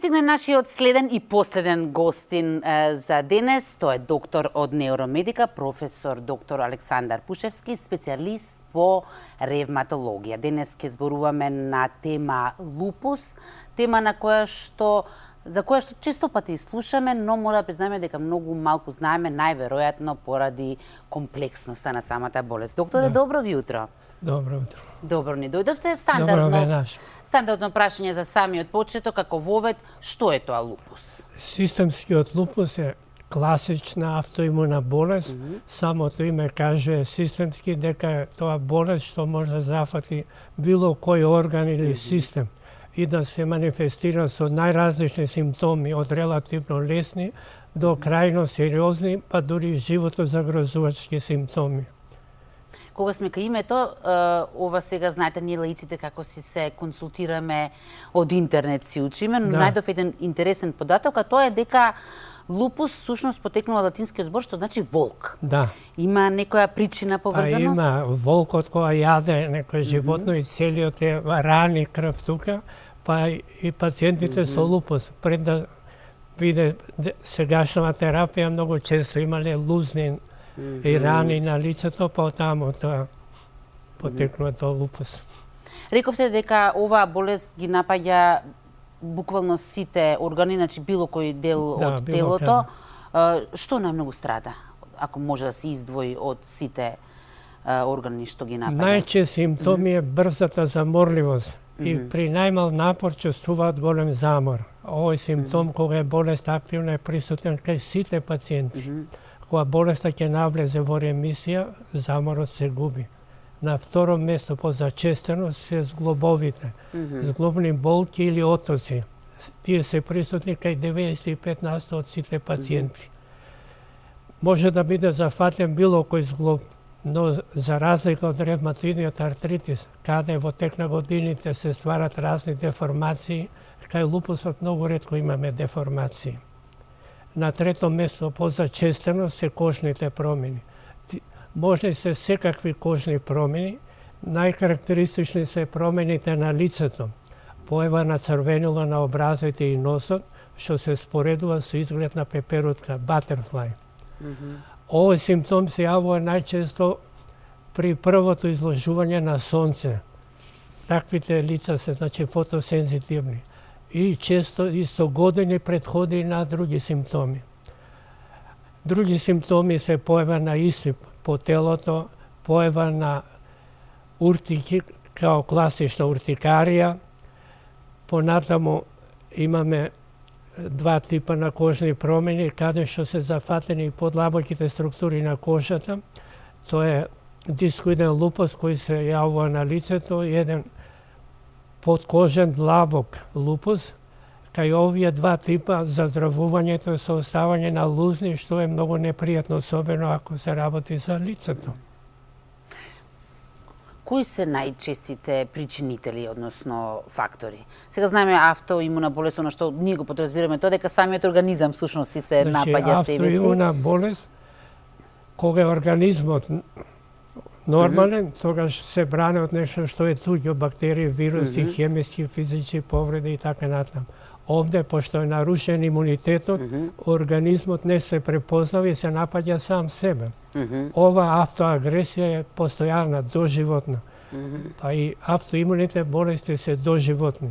Стигна нашиот следен и последен гостин за денес. Тој е доктор од неуромедика, професор доктор Александар Пушевски, специјалист по ревматологија. Денес ќе зборуваме на тема лупус, тема за која што често пати слушаме, но мора да признаеме дека многу малку знаеме, најверојатно поради комплексноста на самата болест. Докторе, добро ви утро. Добро утро. Добро ни дојдовте. Стандардно прашање за самиот почеток, како вовед, што е тоа лупус? Системскиот лупус е класична автоимуна болест. Самото име каже системски дека е тоа болест што може да зафати било кој орган или систем и да се манифестира со најразлични симптоми, од релативно лесни до крајно сериозни, па дури животозагрозувачки симптоми. Кога сме кај името, ова сега знаете ние лаиците како си се консултираме од интернет си учиме, но најдов еден интересен податок, а тоа е дека лупус сушност потекнува од латинскиот збор што значи волк. Да. Има некоја причина поврзаност? Има волкот кој јаде некој животно и целиот е рани крв тука, па и пациентите со лупус пред да биде сегашна терапија многу често имале лузни и рани на лицето, па таму тоа потекнува тоа лупус. Рековте дека оваа болест ги напаѓа буквално сите органи, значи било кој дел од телото. Што најмногу страда, ако може да се издвои од сите органи што ги напаѓа? Најчест симптоми е брзата заморливост и при најмал напор чувствуваат голем замор. Овој симптом кога е болест активна е присутен кај сите пациенти. Кога болеста ќе навлезе во ремисија, заморот се губи. На второ место по зачестеност се зглобовите, зглобни болки или отоци. Тие се присутни кај 95% од сите пациенти. Може да биде зафатен било кој зглоб, но за разлика од ревматоидниот артритис, каде во тек на годините се стварат разни деформации, кај лупусот многу ретко имаме деформации. На трето место по зачестеност се кожните промени. Можни се секакви кожни промени, најкарактеристични се промените на лицето, појава на црвенила на образите и носот, што се споредува со изглед на пеперутка, butterfly. Овој симптом се јавува најчесто при првото изложување на сонце. Таквите лица се значи фотосензитивни и често и со години предходи на други симптоми. Други симптоми се појава на исип по телото, појава на уртики, као класична уртикарија. Понатаму имаме два типа на кожни промени, каде што се зафатени подлабоките структури на кожата. Тоа е дискоиден лупус кој се јавува на лицето и еден подкожен длабок лупус. Кај овие два типа заздравувањето е сооставање на лузни, што е многу непријатно, особено ако се работи за лицето. Кои се најчестите причинители, односно фактори? Сега знаеме автоимуна болест, оно што ние го подразбираме тоа дека самиот организам всушност си се напаѓа себе си. Автоимуна болест, кога организмот нормален, тогаш се бране од нешто што е туѓо, бактерии, вируси, хемиски, физички повреди и така натаму. Овде, пошто е нарушен имунитетот, организмот не се препознава и се напаѓа сам себе. Ова автоагресија е постојана, доживотна. Па и автоимуните болести се доживотни.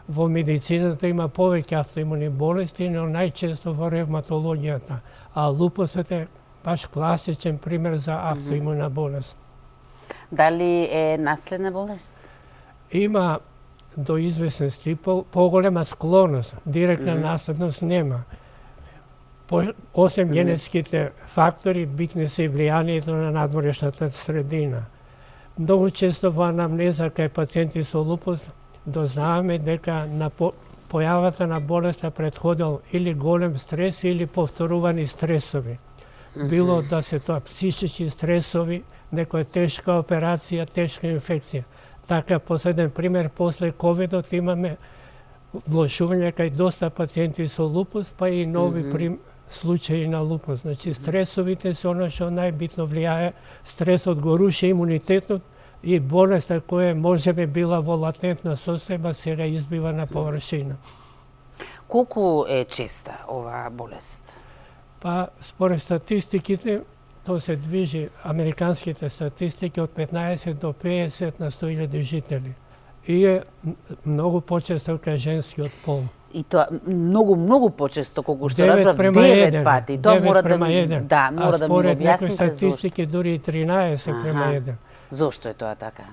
Во медицината има повеќе автоимуни болести, но најчесто во ревматологијата. А лупусот е баш класичен пример за автоимуна болест. Дали е наследна болест? Има до известен степен поголема склоност, директна наследност нема. Осем генетските фактори, битни се и влијанието на надворешната средина. Многу често во анамнеза кај пациенти со лупус дознаваме дека на појавата на болеста претходил или голем стрес или повторувани стресови. Било да се тоа психички стресови, некоја тешка операција, тешка инфекција. Така, последен пример, после ковидот имаме влошување кај доста пациенти со лупус, па и нови случаи на лупус. Значи, стресовите се оно што најбитно влијае. Стресот го руши имунитетот и болеста која може би била во латентна состојба, сега избива на површина. Колку е честа оваа болест? Па, според статистиките, то се движи американските статистики од 15 до 50 на 100.000 жители. И е многу почесто кај женскиот пол. И тоа многу почесто, колку што разбрав, 9 пати. Тоа мора да мора да ми објасните некои статистики дури и 13 према 1. Зошто е тоа така?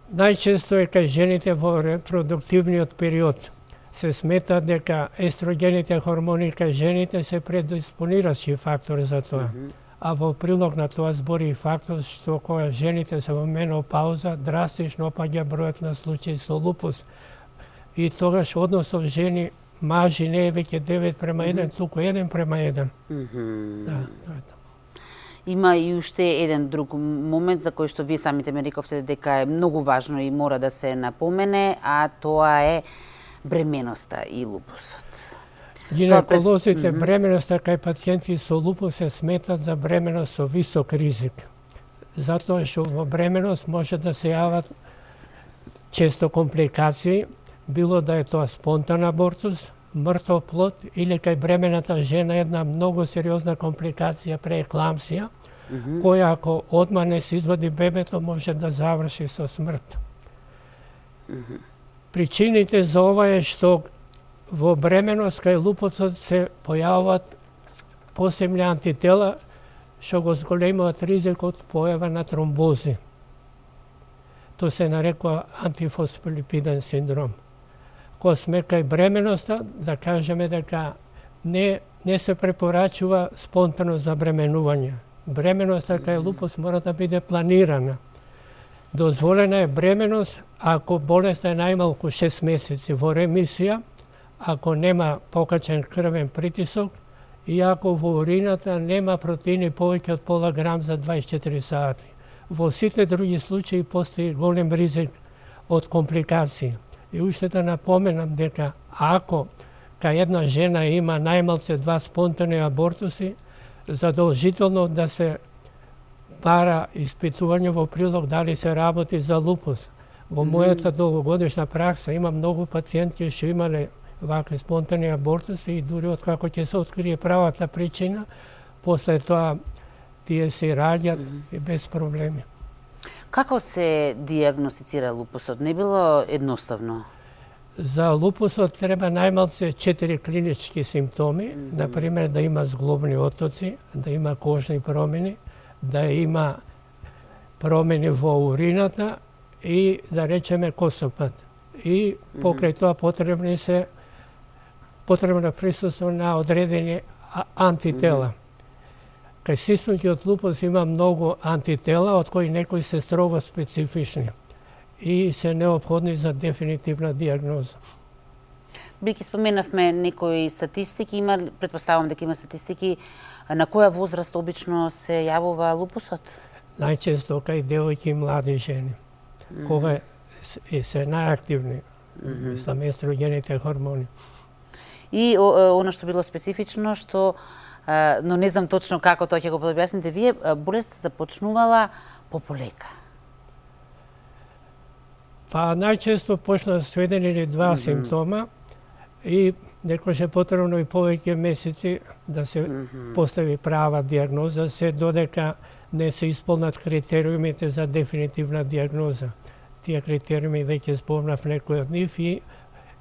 Најчесто е кај жените во репродуктивниот период. Се смета дека естрогените хормони кај жените се предиспониращи фактор за тоа. А во прилог на тоа збори и фактор што кога жените се во менопауза, драстично опаѓа бројот на случаи со лупус. И тогаш односот жени мажи не е веќе 9 према 1, туку 1 према 1. Да, тоа е тоа. Има и уште еден друг момент за кој што вие самите ме рековте дека е многу важно и мора да се напомене, а тоа е бременоста и лупусот. Гинеколозите бременоста кај пациенти со лупус се сметат за бременост со висок ризик. Затоа што во бременост може да се јават често компликации, било да е тоа спонтан абортус, мртов плод или кај бремената жена една многу сериозна компликација преекламсија, која ако одма не се извади бебето може да заврши со смрт. Причините за ова е што во бременост кај лупусот се појавуваат посебни антитела што го зголемуваат ризикот појава на тромбози. Тоа се нарекува антифосфолипиден синдром. Кога сме кај бременоста, да кажеме дека не се препорачува спонтано забременување. Бременоста кај лупус мора да биде планирана. Дозволена е бременост ако болеста е најмалку 6 месеци во ремисија, ако нема покачен крвен притисок и ако во урината нема протеини повеќе од пола грам за 24 сати. Во сите други случаи постои голем ризик од компликации. И уште да напоменам дека ако кај една жена има најмалце 2 спонтани абортуси, задолжително да се бара испитување во прилог дали се работи за лупус. Во мојата долгогодишна пракса има многу пациентки што имале вакви спонтани абортуси и дури откако ќе се открие правата причина, после тоа тие се раѓат и без проблеми. Како се диагностицира лупусот? Не било едноставно? За лупусот треба најмалце 4 клинички симптоми, например да има зглобни отоци, да има кожни промени, да има промени во урината и да речеме косопат. И покрај тоа потребно присуство на одредени антитела. Кај системскиот лупус има многу антитела, од кои некои се строго специфични и се неопходни за дефинитивна диагноза. Бидејќи споменавме некои статистики, претпоставувам дека има статистики на која возраст обично се јавува лупусот? Најчесто кај девојки и млади жени, кога се најактивни, мислам, естрогените хормони. И она што било специфично, што но не знам точно како тоа ќе го објасните вие, болеста започнувала пополека. Па најчесто почна со еден или два симптома и некојаш е потребно и повеќе месеци да се постави права диагноза, се додека не се исполнат критериумите за дефинитивна диагноза. Тие критериуми веќе спомнав некои од нив и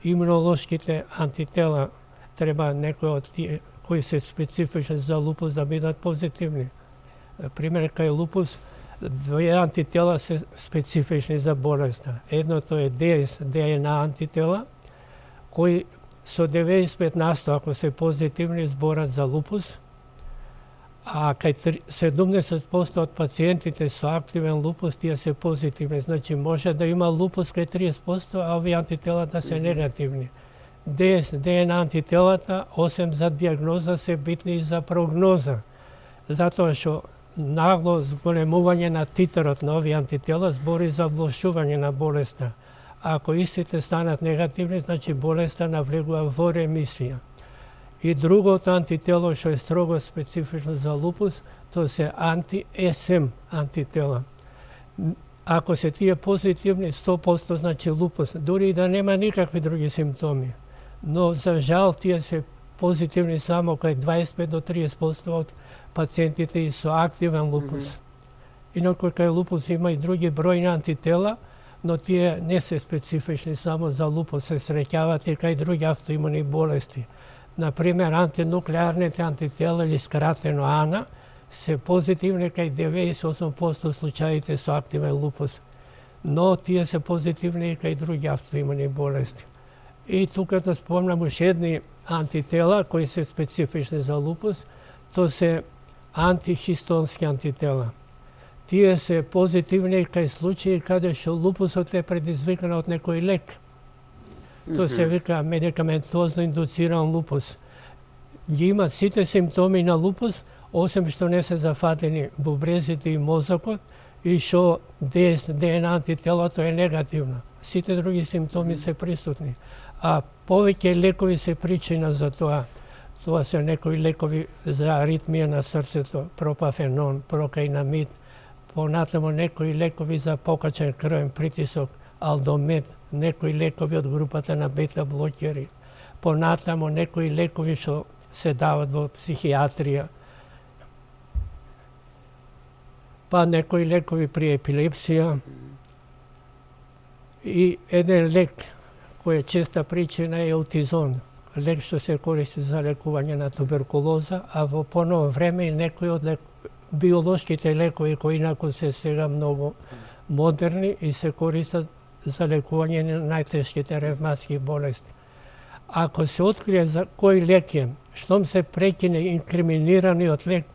имунолошките антитела треба некои од тие кои се специфични за лупус да бидат позитивни. Пример, кај лупус, две антитела се специфични за болеста. Едното е ДНА антитела, кои со 95% ако се позитивни зборат за лупус, а кај 70% од пациентите со активен лупус тие се позитивни. Значи може да има лупус кај 30%, а овие антитела да се негативни. ДНА антителата, осем за диагноза, се битни и за прогноза. Затоа што нагло зголемување на титрот на овие антитела збори за влошување на болеста. А ако истите станат негативни, значи болеста навлегува во ремисија. И другото антитело што е строго специфично за лупус, тоа се анти-СМ антитела. Ако се тие позитивни, 100% значи лупус, дури и да нема никакви други симптоми. Но за жал тие се позитивни само кај 25 до 30% од пациентите и со активен лупус. Инаку кај лупус има и други бројни антитела, но тие не се специфични само за лупус, се среќават и кај други автоимуни болести. Например, антинуклеарните антитела или скратено АНА се позитивни кај 98% случаите со активен лупус, но тие се позитивни и кај други автоимуни болести. И тука да спомнам уште едни антитела кои се специфични за лупус, то се антихистонски антитела. Тие се позитивни кај случаи каде што лупусот е предизвикан од некој лек. То се вика медикаментозно индуциран лупус. Ги имат сите симптоми на лупус, осем што не се зафатени бубрезите и мозокот и што ДНА антителото е негативно. Сите други симптоми се присутни. А повеќе лекови се причина за тоа. Тоа се некои лекови за аритмија на срцето, пропафенон, прокаинамид, понатамо некои лекови за покачен крвен притисок, алдомет, некои лекови од групата на бета-блокери, понатамо некои лекови што се дават во психијатрија, па некои лекови при епилепсија и еден лек кој е честа причина е аутизон, лек што се користи за лекување на туберкулоза, а во поново време и некои од биолошките лекови кои инаку се сега многу модерни и се користат за лекување на најтешките ревматски болести. Ако се открие за кој лек е, штом се прекине инкриминираниот лек,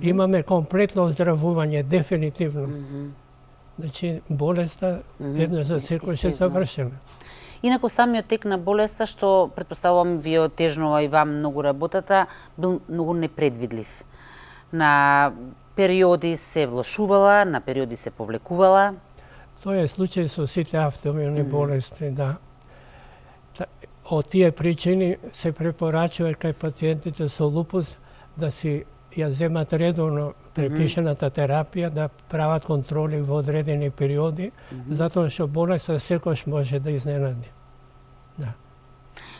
имаме комплетно оздравување, дефинитивно. Значи, болеста едно за секој ќе завршиме. Инаку самиот тек на болеста, што претпоставувам ви отежнува и вам многу работата, бил многу непредвидлив. На периоди се влошувала, на периоди се повлекувала. Тоа е случај со сите автоимуни болести, да. Од тие причини се препорачува кај пациентите со лупус да си ја земат редовно препишената терапија, да прават контроли во одредени периоди, затоа што болеста секош може да изненади. Да.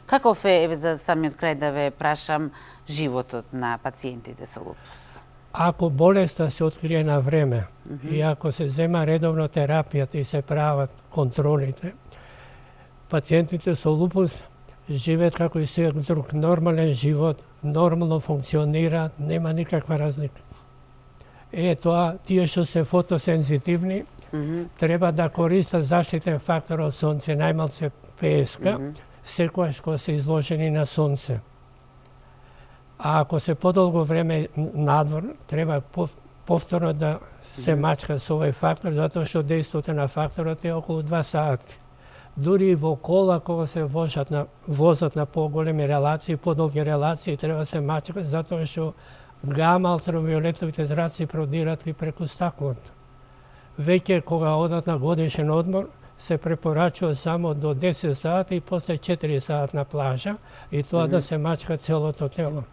Каков е, еве за самиот крај да ве прашам, животот на пациентите со лупус? Ако болеста се открие на време и ако се зема редовно терапијата и се прават контролите, пациентите со лупус живеат како и секој друг нормален живот, нормално функционираат, нема никаква разлика. Тоа, тие што се фотосензитивни, треба да користат заштитен фактор од сонце, најмалце ПСК, секогаш кога се изложени на сонце. А ако се подолго време надвор, треба повторно да се мачка со овој фактор, затоа што дејството на факторот е околу 2 сати. Дури и во кола, кога се возат на поголеми релации, подолги релации, треба се мачка, затоа што гама ултравиолетовите зраци продират и преку стаклото. Веќе кога одат на годишен одмор, се препорачува само до 10 сати и после 4 сати на плажа и тоа да се мачка целото тело.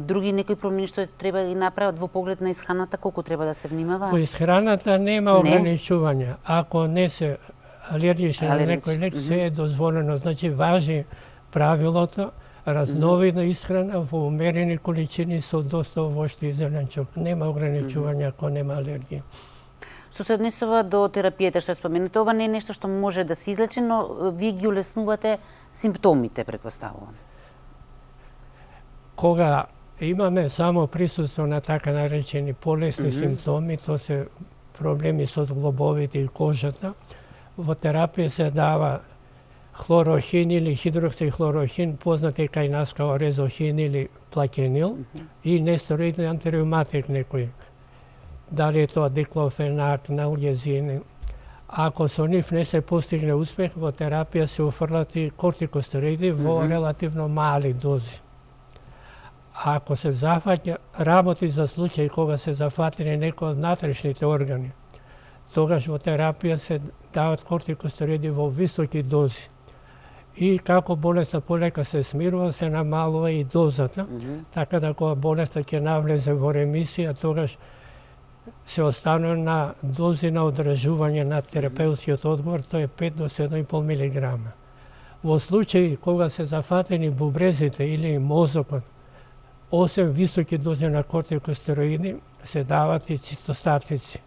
Други некои промени што треба да ги направат во поглед на исхраната, колку треба да се внимава? Во исхраната нема ограничувања. Ако не се алергичен на некој лек, се е дозволено. Значи, важи правилото, разновидна исхрана во умерени количини со доста овошти и зеленчук. Нема ограничувања ако нема алергија. Што се однесува до терапијата што споменате, ова не е нешто што може да се излечи, но вие ги улеснувате симптомите, претпоставувам. Кога имаме само присуство на така наречени полесни симптоми, тоа се проблеми со зглобовите и кожата, во терапија се дава хлорохин или хидроксихлорохин, познат е кај нас као резохин или плакенил, и нестероиден антиреуматик некој. Дали е тоа диклофенак, налгезин. Ако со нив не се постигне успех, во терапија се уфрлат и кортикостероиди во релативно мали дози. А ако се зафаќа, работи за случај кога се зафатени некои од внатрешните органи, тогаш во терапија се дават кортикостероиди во високи дози. И како болеста полека се смирува, се намалува и дозата, така да кога болеста ќе навлезе во ремисија, тогаш се останува на дози на одржување на терапеутскиот одговор, тоа е 5 до 7,5 милиграма. Во случаи кога се зафатени бубрезите или мозокот, освен високи дози на кортикостероиди, се дават и цитостатици.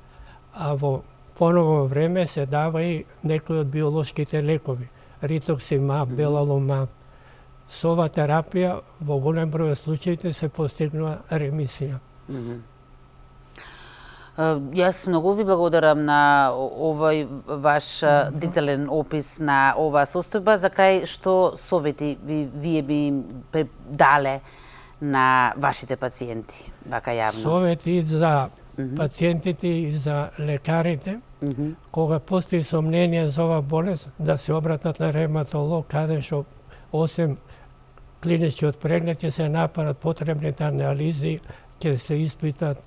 А во поново време се дава и некои од биолошките лекови, ритоксимаб, белалумаб. Со ова терапија во голем број од случаите се постигнува ремисија. Јас многу ви благодарам на овој ваш детален опис на оваа состојба. За крај, што совети вие би им дале на вашите пациенти, вака јавно? Совети за пациентите и за лекарите, кога постои сомнение за оваа болест, да се обратат на ревматолог, каде што освен клиничкиот преглед ќе се направат потребните анализи, ќе се испитат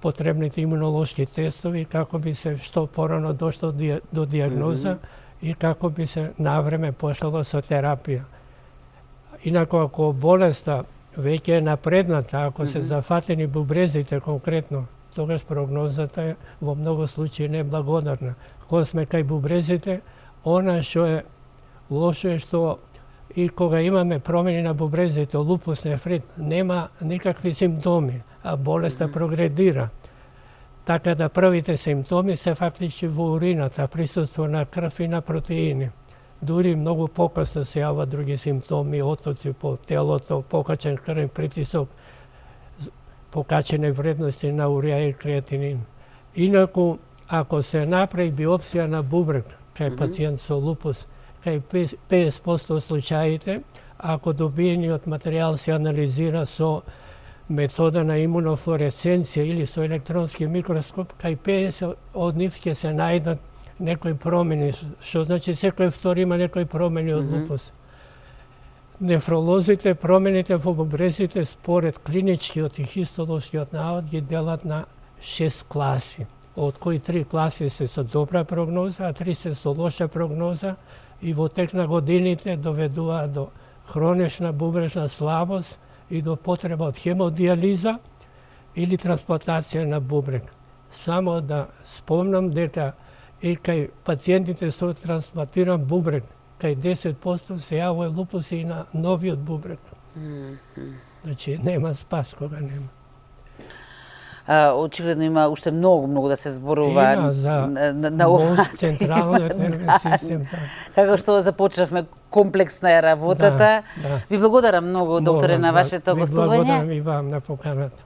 потребните имунолошки тестови, како би се што порано дошло до диагноза и како би се навреме пошло со терапија. Инаку, ако болеста веќе е напредната, ако се зафатени бубрезите конкретно, тогаш прогнозата е во многу случаи неблагодарна. Кога сме кај бубрезите, она што е лошо е што и кога имаме промени на бубрезите, лупус нефрит, нема никакви симптоми, а болеста прогредира. Така да првите симптоми се фактички во урината, присуство на крв и на протеини. Дури многу покасно се јават други симптоми, отоци по телото, покачен крвен притисок, покачени вредности на урија и креатинин. Инаку, ако се направи биопсија на бубрек кај пациент со лупус, кај 50% од случаите, ако добиениот материјал се анализира со метода на имунофлуоресценција или со електронски микроскоп, кај 50 од нив ќе се најдат некои промени, што значи секој втори има некои промени од лупус. Нефролозите, промените во бубрезите според клиничкиот и хистолошкиот навод ги делат на 6 класи, од кои 3 класи се со добра прогноза, а 3 се со лоша прогноза и во тек на годините доведуваат до хронична бубрежна слабост и до потреба од хемодиализа или трансплантација на бубрек. Само да спомнам дека и кај пациентите со трансплантиран бубрек, кај 10% се јавува лупус и на новиот бубрек. Значи, нема спас кога нема. Очигледно има уште многу да се зборува Има за на ова централниот нервен систем. Како што започнавме, комплексна е работата. Да. Ви благодарам многу, докторе, на вашето Ви гостување. благодарам и вам на поканата.